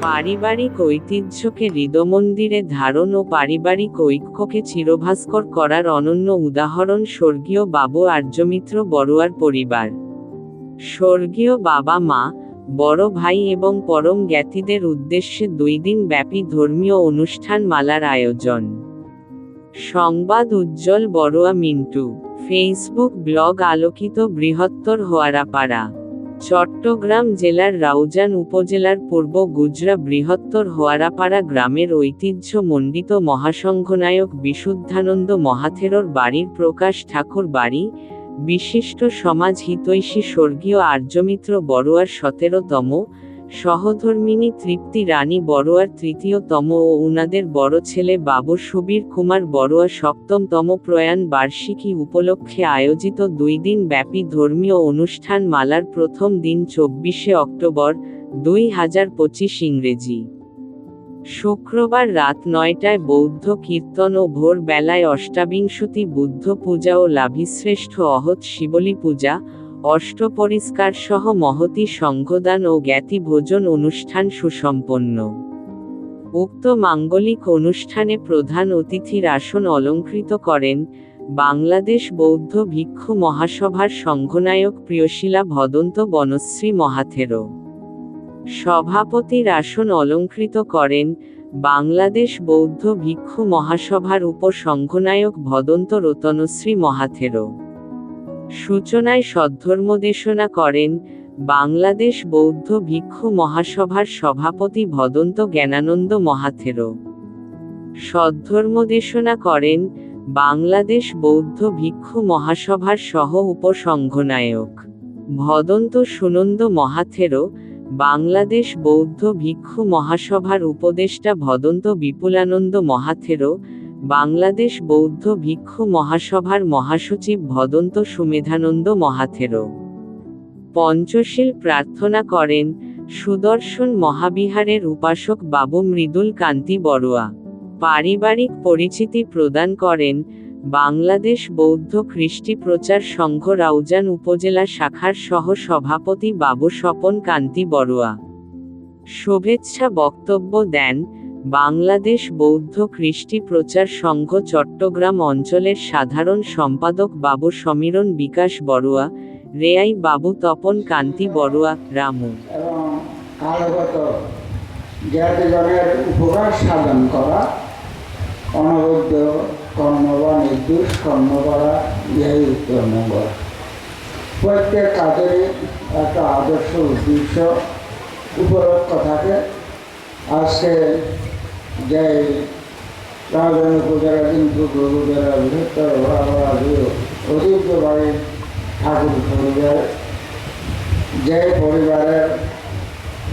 পারিবারিক ঐতিহ্যকে হৃদমন্দিরে ধারণ ও পারিবারিক ঐক্যকে চিরভাস্কর করার অনন্য উদাহরণ স্বর্গীয় বাবু আর্যমিত্র বড়ুয়ার পরিবার। স্বর্গীয় বাবা মা, বড় ভাই এবং পরম জ্ঞাতিদের উদ্দেশ্যে 2 দিন ব্যাপী ধর্মীয় অনুষ্ঠান মালার আয়োজন। সংবাদ উজ্জ্বল বড়ুয়া মিন্টু। ফেসবুক ব্লগ আলোকিত বৃহত্তর হোয়ারাপাড়া। চট্টগ্রাম জেলার রাউজান উপজেলার পূর্ব গুজরা বৃহত্তর হোয়ারাপাড়া গ্রামের ঐতিহ্যমণ্ডিত মহাসংঘনায়ক বিশুদ্ধানন্দ মহাথেরোর বাড়ির প্রকাশ ঠাকুর বাড়ি, বিশিষ্ট সমাজ হিতৈষী স্বর্গীয় আর্যমিত্র বড়ুয়ার 17তম, সহধর্মিণী তৃপ্তি রানী বড়ুয়ার 3য়তম ও উনাদের বড় ছেলে বাবু সুবীর কুমার বড়ুয়া 7মতম প্রয়াণ বার্ষিকী উপলক্ষে আয়োজিত 2 দিন ব্যাপী ধর্মীয় অনুষ্ঠান মালার প্রথম দিন 24শে অক্টোবর, 2025 ইংরেজি। শুক্রবার রাত 9টায় বৌদ্ধ কীর্তন ও ভোর বেলায় অষ্টাবিংশতি বুদ্ধ পূজা ও লাভিশ্রেষ্ঠ অহত শিবলী পূজা, অষ্টপরিষ্কার সহ মহতী সংঘদান ও জ্ঞাতি ভোজন অনুষ্ঠান সুসম্পন্ন। উক্ত মাঙ্গলিক অনুষ্ঠানে প্রধান অতিথির আসন অলঙ্কৃত করেন বাংলাদেশ বৌদ্ধ ভিক্ষু মহাসভার সংঘনায়ক প্রিয়শীলা ভদন্ত বনশ্রী মহাথেরো। সভাপতির আসন অলঙ্কৃত করেন বাংলাদেশ বৌদ্ধ ভিক্ষু মহাসভার উপসংঘনায়ক ভদন্ত রতনশ্রী মহাথেরো। সূচনায় সদ্ধর্মদেশনা করেন বাংলাদেশ বৌদ্ধ ভিক্ষু মহাসভার সভাপতি ভদন্ত জ্ঞানানন্দ মহাথেরো। সদ্ধর্মদেশনা করেন বাংলাদেশ বৌদ্ধ ভিক্ষু মহাসভার সহ উপসংঘনায়ক ভদন্ত সুনন্দ মহাথেরো, বাংলাদেশ বৌদ্ধ ভিক্ষু মহাসভার উপদেষ্টা ভদন্ত বিপুলানন্দ মহাথেরো, বাংলাদেশ বৌদ্ধ ভিক্ষু মহাসভার মহাসচিব ভদন্ত সুমেধানন্দ মহাথেরো। পঞ্চশীল প্রার্থনা করেন সুদর্শন মহাবিহারের উপাসক বাবু মৃদুল কান্তি বড়ুয়া। পারিবারিক পরিচিতি প্রদান করেন বাংলাদেশ বৌদ্ধ কৃষ্টি প্রচার সংঘ রাউজান উপজেলা শাখার সহ সভাপতি বাবু স্বপন কান্তি বড়ুয়া। শুভেচ্ছা বক্তব্য দেন বাংলাদেশ বৌদ্ধ কৃষ্টি প্রচার সংঘ চট্টগ্রাম অঞ্চলের সাধারণ সম্পাদক বাবু সমীরণ বিকাশ বড়ুয়া, রেয়াই বাবু তপন কান্তি বড়ুয়া, রামু। এবং কালগত জ্ঞাতিজনের উপকার সাধন করা, অনবদ্য কর্ম বা নির্দোষ কর্ম করা, ইহাই উত্তর মঙ্গল। প্রত্যেক কাজেরই একটা আদর্শ উদ্দেশ্য উপলক্ষ থাকে। আজকে যে রাজধানী উপজেলা কিন্তু উপজেলা বৃহত্তর হোয়ারাপাড়া ঐতিহ্যবাহী ঠাকুর পরিবার, যে পরিবারের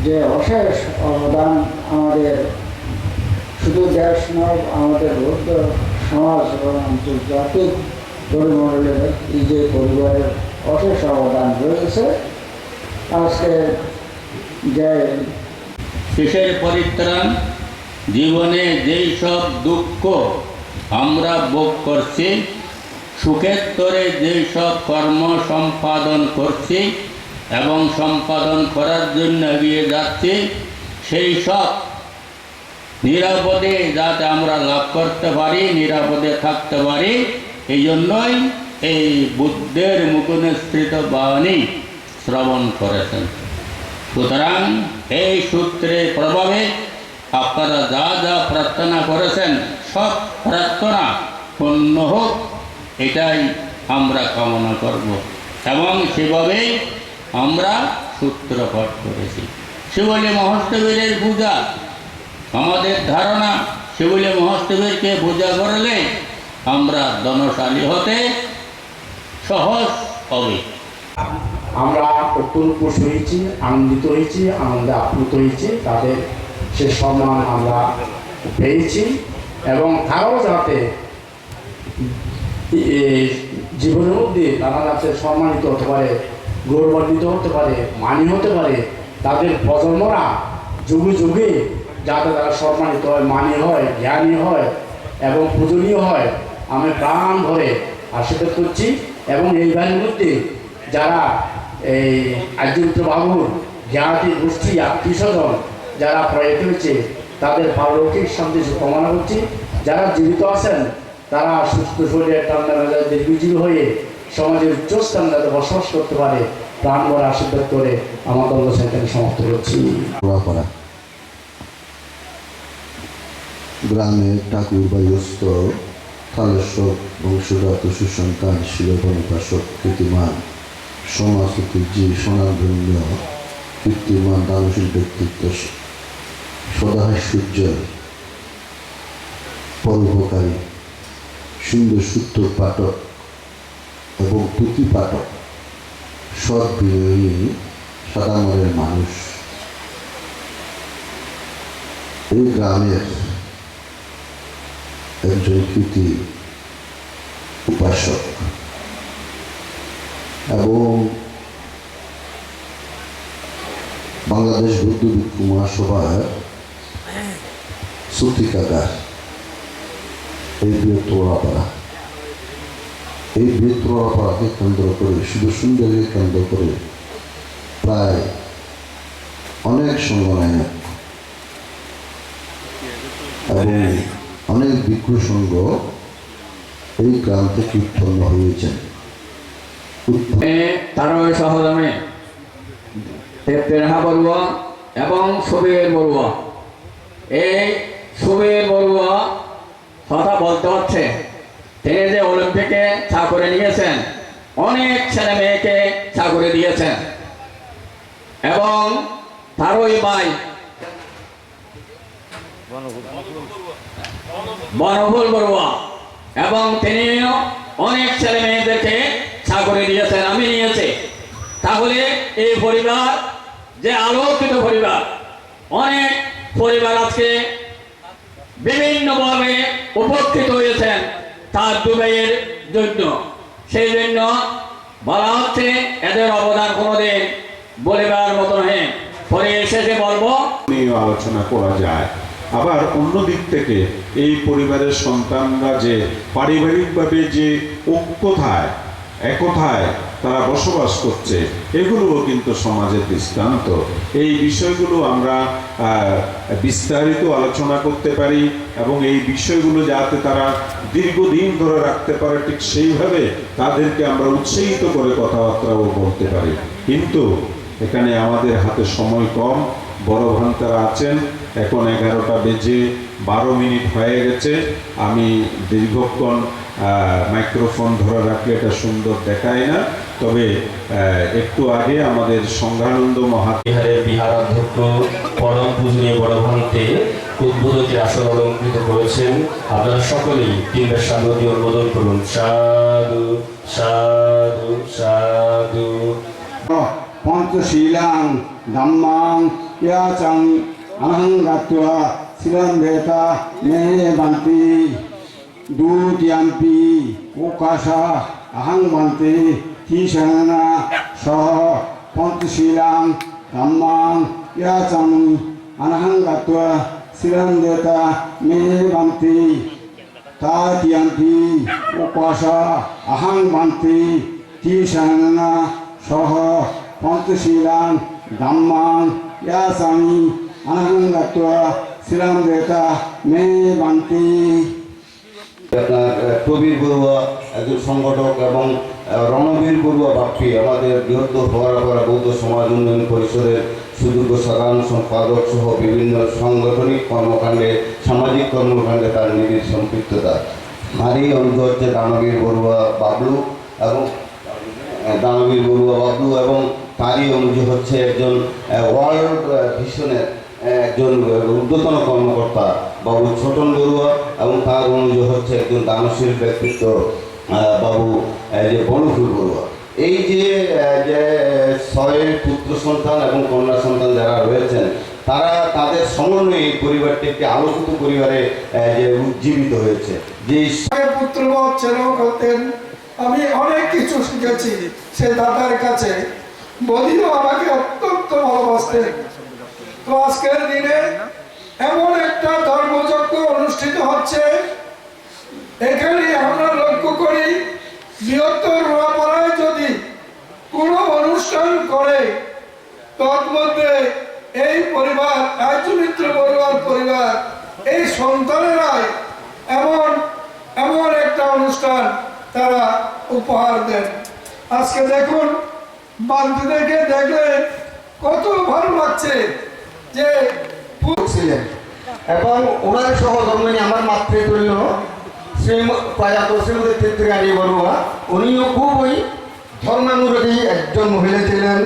যে অশেষ অবদান আমাদের শুধু দেশ নয়, আমাদের বৌদ্ধ সমাজ এবং আন্তর্জাতিক পরিমণ্ডলের এই যে পরিবারের অশেষ অবদান রয়েছে। আজকে যে শেষের পরিত্রাণ, জীবনে যেই সব দুঃখ আমরা ভোগ করছি, সুখের তরে যেই সব কর্ম সম্পাদন করছি এবং সম্পাদন করার জন্য এগিয়ে যাচ্ছি, সেই সব নিরাপদে যাতে আমরা লাভ করতে পারি, নিরাপদে থাকতে পারি, এই জন্যই এই বুদ্ধের মুখনিসৃত বাণী শ্রবণ করেছেন। সুতরাং এই সূত্রের প্রভাবে আপনারা যা যা প্রার্থনা করেছেন সব প্রার্থনা পূর্ণ হোক, এটাই আমরা কামনা করব এবং সেভাবেই আমরা সূত্রপাঠ করেছি। শিবলী মহাস্তবীরের পূজা, আমাদের ধারণা শিবলী মহাস্তবীরকে পূজা করলে আমরা ধনশালী হতে সহজ হবে। আমরা অত্যন্ত খুশি হয়েছি, আনন্দিত হয়েছি, আনন্দে আপ্লুত হয়েছি। তাদের সে সম্মান আমরা পেয়েছি এবং তারাও যাতে জীবনের মধ্যে তারা যাতে সম্মানিত হতে পারে, গৌরবান্বিত হতে পারে, মানি হতে পারে, তাদের প্রজন্মরা যুগে যুগে যাতে তারা সম্মানিত হয়, মানি হয়, জ্ঞানী হয় এবং পূজনীয় হয়, আমি প্রাণ ভরে আশীর্বাদ করছি। এবং এই বাড়ির মধ্যে যারা এই আর্যমিত্র বাবুর জ্ঞাতি গোষ্ঠী আত্মীয় স্বজন যারা প্রয়াত হয়েছে তাদের পারলৌকিক শান্তি কামনা করছি। যারা জীবিত আছেন তারা সুস্থ শরীরে ঠান্ডা মেজাজ দীর্ঘজীবী হয়ে সমাজের উচ্চস্থান যাতে বসবাস করতে পারে প্রাণ ভরা আশীর্বাদ করে আমার কর্মসংখ্যান সমাপ্ত করছি। গ্রামের ঠাকুর বায়ুস্থ থালেশ্বর বংশজাত সুসন্তান শিলবনপাশক কীর্তিমান সমাজ ঐতিহ্যে স্বনামধন্য কীর্তিমান দানশীল ব্যক্তিত্ব সদাহাস্যোজ্জ্বল পরোপকারী সুন্দর সূত্র পাঠক এবং পুঁথি পাঠক সৎ বিনয়ী সাদামনের মানুষ এই গ্রামের একজন কৃতি উপাসক এবং বাংলাদেশ বৌদ্ধ ভিক্ষু মহাসভার সূত্রিকাগার এই বৃহত্তরাপাড়া বৃহত্তরাপাড়াকে কেন্দ্র করে শুধু সুন্দরকে কেন্দ্র করে প্রায় অনেক সংগঠন এবং অনেক ভিক্ষু সংঘ এই গ্রাম থেকে উৎপন্ন হয়েছেন। তারই সহজমে তেরহা বড়ুয়া এবং সুবীর বড়ুয়া। এই সুবীর বড়ুয়া কথা বলতে হচ্ছে তিনি যে অলিম্পিকে চাকরি নিয়েছেন, অনেক ছেলে মেয়েকে চাকরি দিয়েছেন এবং তারই ভাই বনভুল বড়ুয়া এবং তিনিও অনেক ছেলে মেয়েদেরকে চাকরি দিয়েছেন, আমি নিয়েছি। তাহলে এই পরিবার যে আলোকিত পরিবার, অনেক পরিবার আজকে বিভিন্নভাবে উপকৃত হয়েছেন তার দুবাইয়ের জন্য। সেই জন্য বলা হচ্ছে এদের অবদান কোনোদিন বলিবার মতো নয়। পরে শেষে বলবো আলোচনা করা যায়। আবার অন্য দিক থেকে এই পরিবারের সন্তানরা যে পারিবারিকভাবে যে ঐক্যতায় একতায় তারা বসবাস করছে, এগুলোও কিন্তু সমাজের দৃষ্টান্ত। এই বিষয়গুলো আমরা বিস্তারিত আলোচনা করতে পারি এবং এই বিষয়গুলো যাতে তারা দীর্ঘদিন ধরে রাখতে পারে, ঠিক সেইভাবে তাদেরকে আমরা উৎসাহিত করে কথাবার্তাও বলতে পারি। কিন্তু এখানে আমাদের হাতে সময় কম, বড় ভান্তারা আছেন, এখন 11টা বেজে 12 মিনিট হয়ে গেছে। আমি দীর্ঘক্ষণ মাইক্রোফোন ধরে রাখলে এটা সুন্দর দেখায় না, তবে একটু আগে আমাদের সংঘানন্দ বিহারের বিহারাধ্যক্ষ পরম পূজনীয় বড় ভান্তে উদ্বোধকের আসন অলঙ্কৃত করেছেন। আপনারা সকলেই তিনবার সামনে উদ্বোধন করুন। সাধু সাধু সাধু। পঞ্চশীলাং ধাম্মাং ইয়াচাং আহং গাত্বা শিলম্বেতা মে বান্তি দুতিয়াম্পি ওকাশা আহং বান্তি তিশানা সহ পঞ্চশীলাং ধাম্মাং ইয়াচাং আহং গাত্বা শিলম্বেতা মে বান্তি তাতিয়াম্পি ওকাশা আহং বান্তি তিশানা সহ পঞ্চশীলাং ধাম্মাং ইয়াচামি আহং গাত্বা শিলম্বেতা মে বান্তি। আপনার প্রবীর বড়ুয়া একজন সংগঠক এবং রণবীর বড়ুয়া বাপ্পি আমাদের বৃহত্তর ফোয়ারাপাড়া বৌদ্ধ সমাজ উন্নয়ন পরিষদের সুযোগ্য সাধারণ সম্পাদক সহ বিভিন্ন সাংগঠনিক কর্মকাণ্ডে সামাজিক কর্মকাণ্ডে তার নিবিড় সম্পৃক্ততা। নারী অনুজ হচ্ছে দানবীর বড়ুয়া বাবলু এবং তারই অনুজ হচ্ছে একজন ওয়ার্ল্ড ভিশনের একজন ঊর্ধ্বতন কর্মকর্তা বাবু ছোটন বড়ুয়া এবং তার অনুজ হচ্ছে একজন দানশীল ব্যক্তিত্ব বাবু যে বনফুল বড়ুয়া। এই যে 6 পুত্র সন্তান এবং কন্যা সন্তান যারা রয়েছেন, তারা তাদের সমন্বয়ে এই পরিবারটি একটি আলোকিত পরিবারে যে উজ্জীবিত হয়েছে। যে পুত্রবৎ ছেলেও করতেন, আমি অনেক কিছু শিখেছি সে দাদার কাছে। বদিও আমাকে অত্যন্ত ভালোবাসতেন। তো আজকের দিনে এমন একটা ধর্মযজ্ঞ অনুষ্ঠিত হচ্ছে, এখানে আমরা লক্ষ্য করি বৃহত্তর রোয়াপাড়ায় যদি কোনো অনুষ্ঠান করে তন্মধ্যে এই পরিবার আর্যমিত্র বড়ুয়ার পরিবার এই সন্তানেরাই এমন এমন একটা অনুষ্ঠান তারা উপহার দেন। আজকে দেখুন বান্ধবীদেরকে দেখলে কত ভালো লাগছে যে ছিলেন এবং ওনার সহধর্মিনী আমার মাতৃতুল্য প্রয়াত শ্রীমতী তৃপ্তিরানী বড়ুয়া, উনিও খুবই ধর্মানুরাগী একজন মহিলা ছিলেন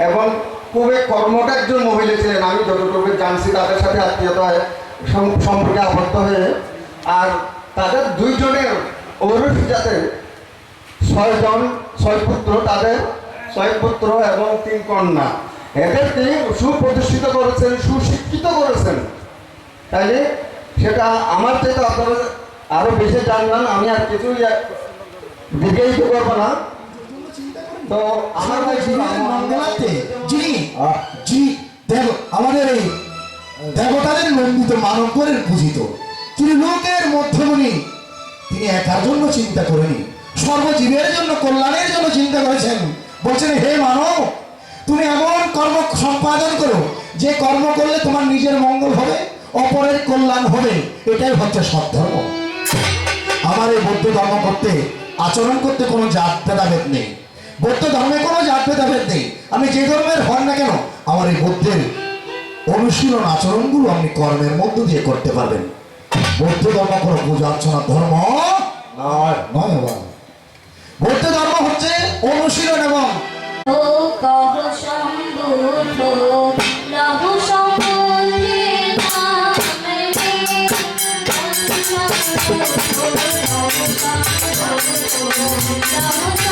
এবং খুবই কর্মঠ একজন মহিলা ছিলেন। আমি যতটুকু জানছি তাদের সাথে আত্মীয়তায় সম্পর্কে আবদ্ধ হয়ে, আর তাদের দুইজনের ঔরস যাতে 6 পুত্র, তাদের 6 পুত্র এবং 3 কন্যা, এদেরকে সুপ্রতিষ্ঠিত করেছেন, সুশিক্ষিত করেছেন। তাইলে সেটা আমার থেকে আপনারা আরো বেশি জানবেন, আমি আর কিছু দিকেই তো করবো না। তো আমার মঙ্গলাতে আমাদের এই দেবতাদের নন্দিত মানবগণের পূজিত, তিনি লোকের মধ্যমণি, তিনি একার জন্য চিন্তা করেনি, সর্বজীবের জন্য কল্যাণের জন্য চিন্তা করেছেন। বলছেন, হে মানব, তুমি এমন কর্ম সম্পাদন করো যে কর্ম করলে তোমার নিজের মঙ্গল হবে, অপরের কল্যাণ হবে। এটাই হচ্ছে সৎধর্ম। আমার এই বৌদ্ধ ধর্ম করতে, আচরণ করতে কোনো জাত ভেদাভেদ নেই। বৌদ্ধ ধর্মে কোনো জাত ভেদাভেদ নেই। আমি যে ধর্মের হন না কেন, আমার এই বৌদ্ধের অনুশীলন আচরণগুলো আপনি কর্মের মধ্য দিয়ে করতে পারবেন। বৌদ্ধ ধর্ম কোনো পূজা অর্চনার ধর্ম নয়। বৌদ্ধ ধর্ম হচ্ছে অনুশীলন এবং Love